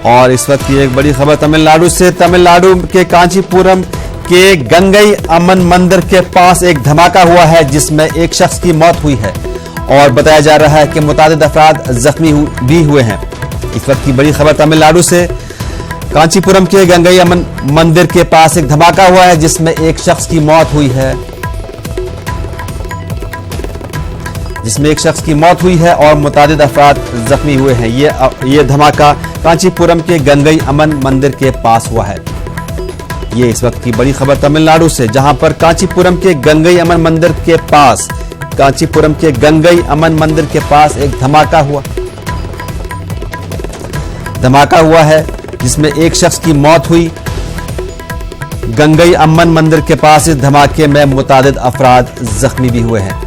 और इस वक्त की एक बड़ी खबर तमिलनाडु से। तमिलनाडु के कांचीपुरम के गंगई अम्मन मंदिर के पास एक धमाका हुआ है जिसमें एक शख्स की मौत हुई है और बताया जा रहा है कि मुतादिद अफराद जख्मी भी हुए हैं। इस वक्त की बड़ी खबर तमिलनाडु से। कांचीपुरम के गंगई अम्मन मंदिर के पास एक धमाका हुआ है जिसमें एक शख्स की मौत हुई है और मुतादिद अफराद जख्मी हुए हैं। ये धमाका कांचीपुरम के गंगई अम्मन मंदिर के पास हुआ है। ये इस वक्त की बड़ी खबर तमिलनाडु से, जहां पर कांचीपुरम के गंगई अम्मन मंदिर के पास एक धमाका हुआ है जिसमें एक शख्स की मौत हुई। गंगई अम्मन मंदिर के पास इस धमाके में मुतादिद अफराद जख्मी भी हुए हैं।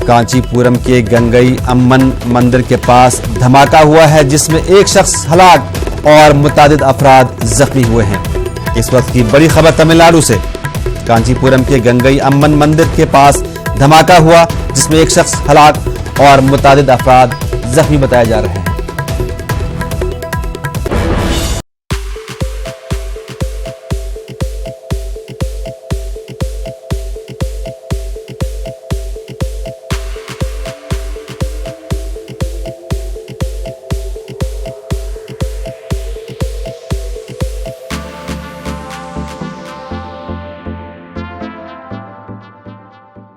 कांचीपुरम के गंगई अम्मन मंदिर के पास धमाका हुआ है जिसमें एक शख्स हलाक और मुतादिद अफराद जख्मी हुए हैं। इस वक्त की बड़ी खबर तमिलनाडु से। कांचीपुरम के गंगई अम्मन मंदिर के पास धमाका हुआ जिसमें एक शख्स हलाक और मुतादिद अफराद जख्मी बताए जा रहे हैं।